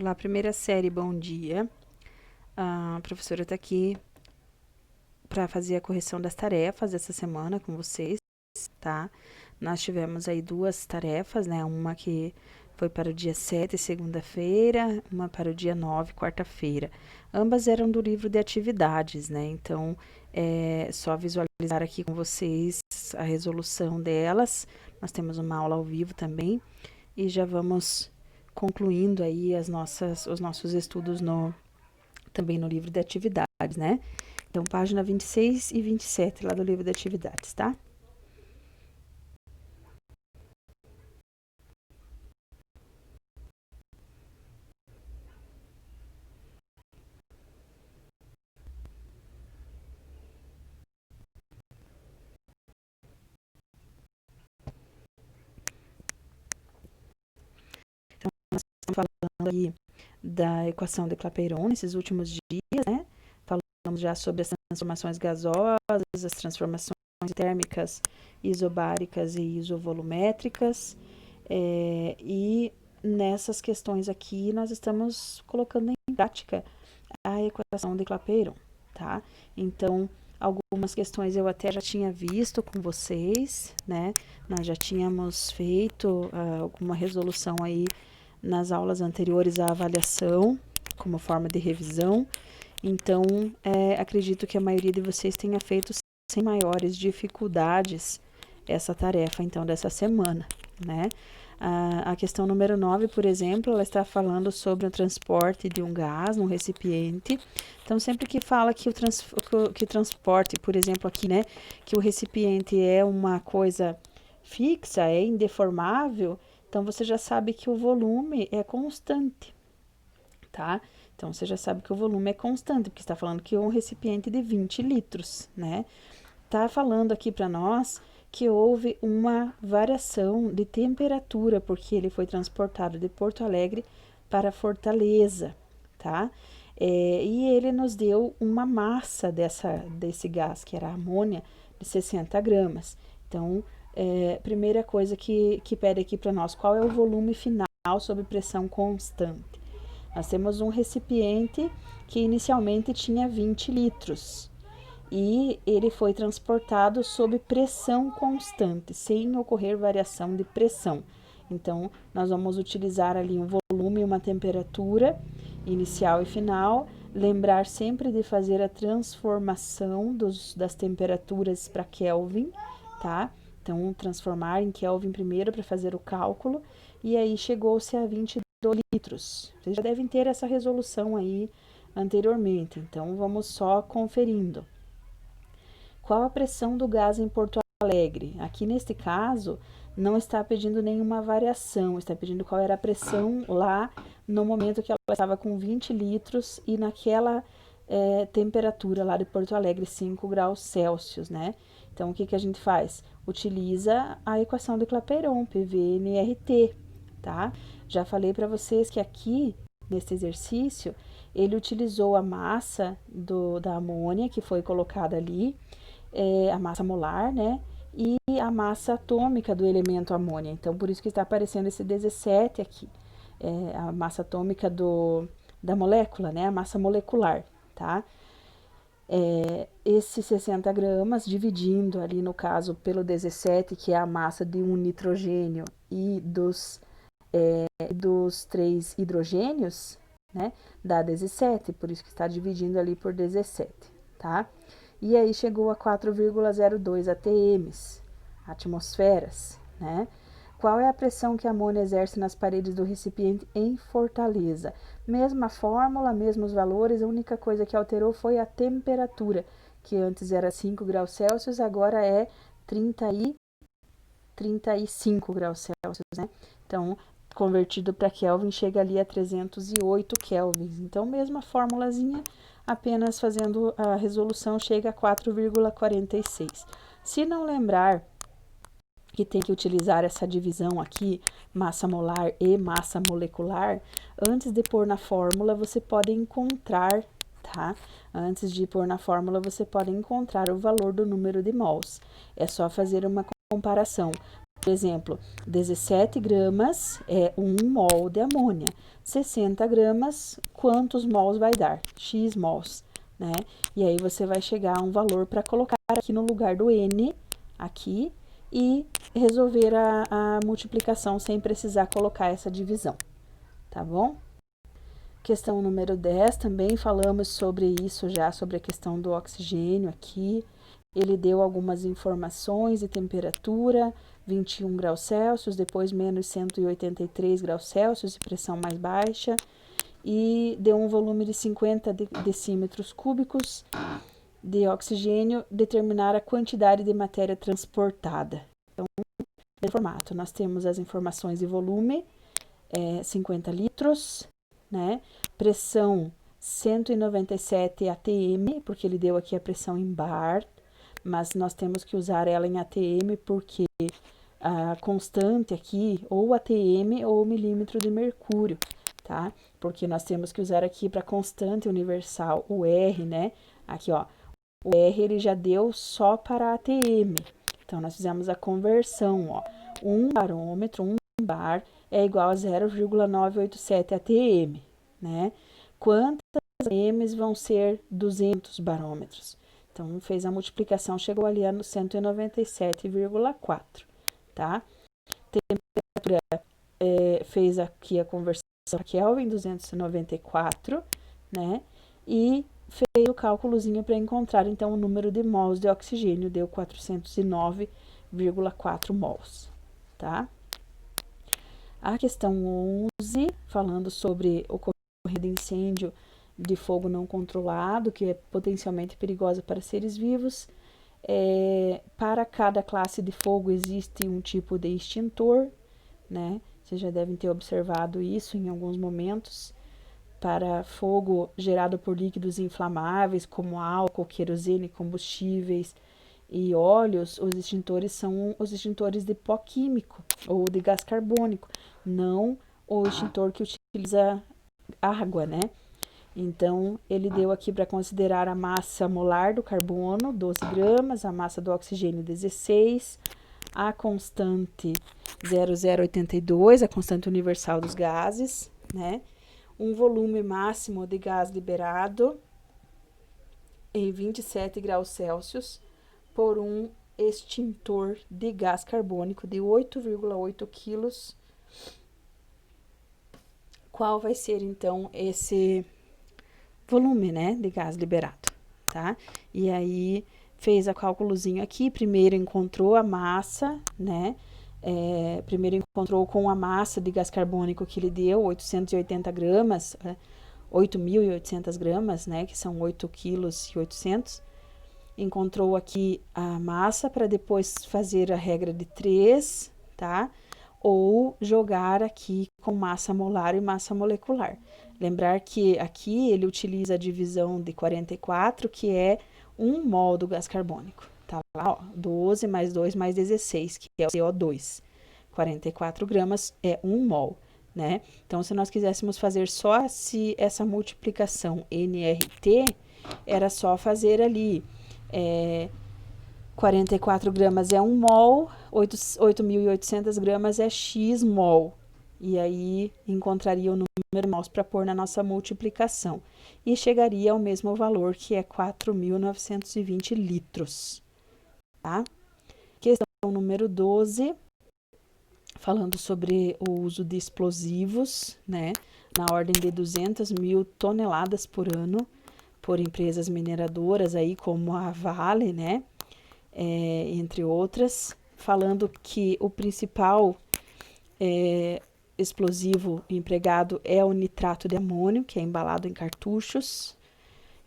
Olá, primeira série, bom dia. A professora está aqui para fazer a correção das tarefas essa semana com vocês, tá? Nós tivemos aí duas tarefas, né? Uma que foi para o dia 7, segunda-feira, uma para o dia 9, quarta-feira. Ambas eram do livro de atividades, né? Então, é só visualizar aqui com vocês a resolução delas. Nós temos uma aula ao vivo também e já vamos concluindo aí os nossos estudos também no livro de atividades, né? Então, página 26 e 27 lá do livro de atividades, tá? Então, nós estamos falando aí da equação de Clapeyron nesses últimos dias, né? Falamos já sobre as transformações gasosas, as transformações térmicas, isobáricas e isovolumétricas. E nessas questões aqui, nós estamos colocando em prática a equação de Clapeyron, tá? Então, algumas questões eu até já tinha visto com vocês, né? Nós já tínhamos feito alguma resolução aí nas aulas anteriores à avaliação, como forma de revisão. Então, acredito que a maioria de vocês tenha feito sem maiores dificuldades essa tarefa, então, dessa semana, né? A questão número 9, por exemplo, ela está falando sobre o transporte de um gás num recipiente. Então, sempre que fala que que transporte, por exemplo, aqui, né, que o recipiente é uma coisa fixa, é indeformável, então você já sabe que o volume é constante, tá? Então, você já sabe que o volume é constante, porque está falando que é um recipiente de 20 litros, né? Está falando aqui para nós que houve uma variação de temperatura, porque ele foi transportado de Porto Alegre para Fortaleza, tá? E ele nos deu uma massa desse gás, que era a amônia, de 60 gramas. Então, primeira coisa que pede aqui para nós, qual é o volume final sob pressão constante? Nós temos um recipiente que inicialmente tinha 20 litros e ele foi transportado sob pressão constante, sem ocorrer variação de pressão. Então, nós vamos utilizar ali um volume e uma temperatura inicial e final. Lembrar sempre de fazer a transformação das temperaturas para Kelvin, tá? Então, transformar em Kelvin primeiro para fazer o cálculo. E aí chegou-se a 22 litros. Vocês já devem ter essa resolução aí anteriormente. Então, vamos só conferindo. Qual a pressão do gás em Porto Alegre? Aqui neste caso, não está pedindo nenhuma variação, está pedindo qual era a pressão lá no momento que ela estava com 20 litros e naquela temperatura lá de Porto Alegre, 5 graus Celsius, né? Então, o que a gente faz? Utiliza a equação de Clapeyron, PV-nRT, tá? Já falei para vocês que aqui, nesse exercício, ele utilizou a massa da amônia que foi colocada ali, a massa molar, né? E a massa atômica do elemento amônia. Então, por isso que está aparecendo esse 17 aqui. A massa atômica da molécula, né? A massa molecular, tá? Esses 60 gramas, dividindo ali no caso pelo 17, que é a massa de um nitrogênio e dos 3 hidrogênios, né? Dá 17, por isso que está dividindo ali por 17, tá? E aí chegou a 4,02 atm, atmosferas, né? Qual é a pressão que a amônia exerce nas paredes do recipiente em Fortaleza? Mesma fórmula, mesmos valores, a única coisa que alterou foi a temperatura, que antes era 5 graus Celsius, agora é 35 graus Celsius, né? Então, convertido para Kelvin, chega ali a 308 kelvins. Então, mesma formulazinha, apenas fazendo a resolução, chega a 4,46. Se não lembrar que tem que utilizar essa divisão aqui, massa molar e massa molecular, antes de pôr na fórmula, você pode encontrar, tá? Antes de pôr na fórmula, você pode encontrar o valor do número de mols. É só fazer uma comparação. Por exemplo, 17 gramas é 1 mol de amônia. 60 gramas, quantos mols vai dar? X mols, né? E aí você vai chegar a um valor para colocar aqui no lugar do N, aqui, e resolver a multiplicação sem precisar colocar essa divisão, tá bom? Questão número 10, também falamos sobre isso já, sobre a questão do oxigênio aqui. Ele deu algumas informações de temperatura, 21 graus Celsius, depois menos 183 graus Celsius, pressão mais baixa, e deu um volume de 50 decímetros cúbicos de oxigênio, determinar a quantidade de matéria transportada. Então, nesse formato, nós temos as informações de volume, 50 litros, né? Pressão 197 atm, porque ele deu aqui a pressão em bar, mas nós temos que usar ela em atm porque a constante aqui, ou atm ou milímetro de mercúrio, tá? Porque nós temos que usar aqui para constante universal o R, né? Aqui, ó, o R ele já deu só para atm. Então, nós fizemos a conversão, ó. 1 barômetro, 1 bar é igual a 0,987 atm, né? Quantas atms vão ser 200 barômetros? Então, fez a multiplicação, chegou ali no 197,4, tá? Temperatura, fez aqui a conversão para Kelvin, 294, né? E fez o cálculozinho para encontrar, então, o número de mols de oxigênio, deu 409,4 mols, tá? A questão 11, falando sobre ocorrência de incêndio de fogo não controlado, que é potencialmente perigosa para seres vivos. Para cada classe de fogo existe um tipo de extintor, né? Vocês já devem ter observado isso em alguns momentos. Para fogo gerado por líquidos inflamáveis, como álcool, querosene, combustíveis e óleos, os extintores são os extintores de pó químico ou de gás carbônico, não o extintor que utiliza água, né? Então, ele deu aqui para considerar a massa molar do carbono, 12 gramas, a massa do oxigênio, 16, a constante 0,082, a constante universal dos gases, né? Um volume máximo de gás liberado em 27 graus Celsius por um extintor de gás carbônico de 8,8 quilos. Qual vai ser, então, esse volume, né, de gás liberado, tá? E aí, fez o cálculozinho aqui, primeiro encontrou a massa, né? Primeiro encontrou com a massa de gás carbônico que ele deu, 880 gramas, 8.800 gramas, né, que são 8 quilos e 800. Encontrou aqui a massa para depois fazer a regra de 3, tá? Ou jogar aqui com massa molar e massa molecular. Lembrar que aqui ele utiliza a divisão de 44, que é 1 mol do gás carbônico. Tá lá, ó, 12 mais 2 mais 16, que é o CO2. 44 gramas é 1 mol, né? Então, se nós quiséssemos fazer só essa multiplicação NRT, era só fazer ali 44 gramas é 1 mol, 8.800 gramas é X mol. E aí, encontraria o número de mols para pôr na nossa multiplicação. E chegaria ao mesmo valor, que é 4.920 litros. Tá? Questão número 12, falando sobre o uso de explosivos, né? Na ordem de 200 mil toneladas por ano, por empresas mineradoras aí como a Vale, né? Entre outras, falando que o principal explosivo empregado é o nitrato de amônio, que é embalado em cartuchos,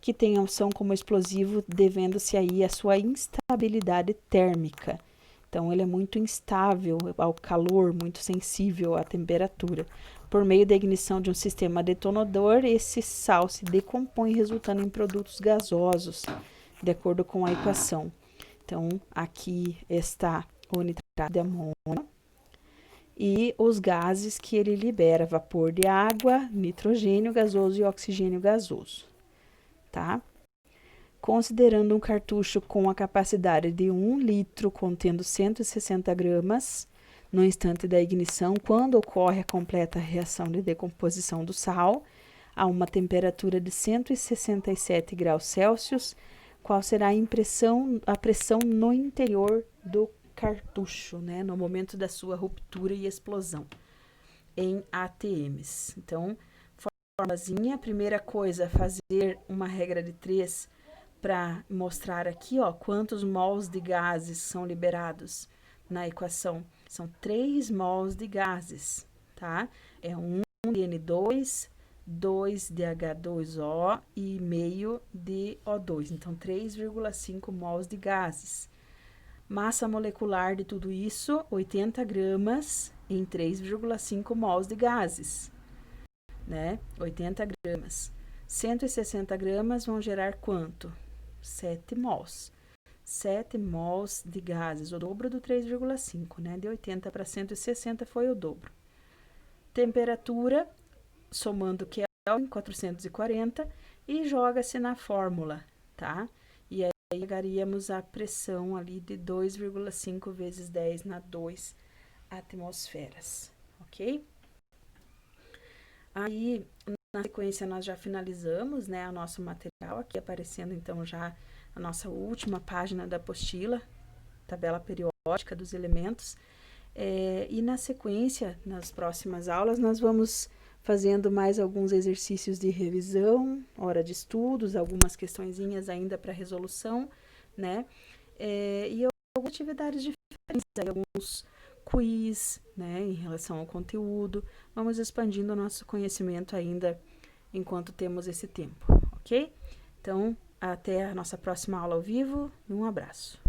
que tem a ação como explosivo, devendo-se aí a sua instabilidade térmica. Então, ele é muito instável ao calor, muito sensível à temperatura. Por meio da ignição de um sistema detonador, esse sal se decompõe, resultando em produtos gasosos, de acordo com a equação. Então, aqui está o nitrato de amônio e os gases que ele libera: vapor de água, nitrogênio gasoso e oxigênio gasoso, tá? Considerando um cartucho com a capacidade de 1 litro, contendo 160 gramas, no instante da ignição, quando ocorre a completa reação de decomposição do sal, a uma temperatura de 167 graus Celsius, qual será a pressão no interior do cartucho, né, no momento da sua ruptura e explosão, em ATMs. Então, formulazinha, primeira coisa, fazer uma regra de 3 para mostrar aqui, ó, quantos mols de gases são liberados na equação. São 3 mols de gases, tá? É 1 de N2, 2 de H2O e meio de O2. Então, 3,5 mols de gases. Massa molecular de tudo isso, 80 gramas em 3,5 mols de gases, né? 80 gramas. 160 gramas vão gerar quanto? 7 mols. 7 mols de gases, o dobro do 3,5, né? De 80 para 160 foi o dobro. Temperatura, somando Kelvin, 440, e joga-se na fórmula, tá? E aí chegaríamos à pressão ali de 2,5 vezes 10 na 2 atmosferas, ok? Aí, na sequência, nós já finalizamos, né, o nosso material, aqui aparecendo, então, já a nossa última página da apostila, tabela periódica dos elementos. E na sequência, nas próximas aulas, nós vamos fazendo mais alguns exercícios de revisão, hora de estudos, algumas questõezinhas ainda para resolução, né? E algumas atividades diferentes, alguns quiz, né, em relação ao conteúdo. Vamos expandindo o nosso conhecimento ainda enquanto temos esse tempo, ok? Então, até a nossa próxima aula ao vivo e um abraço.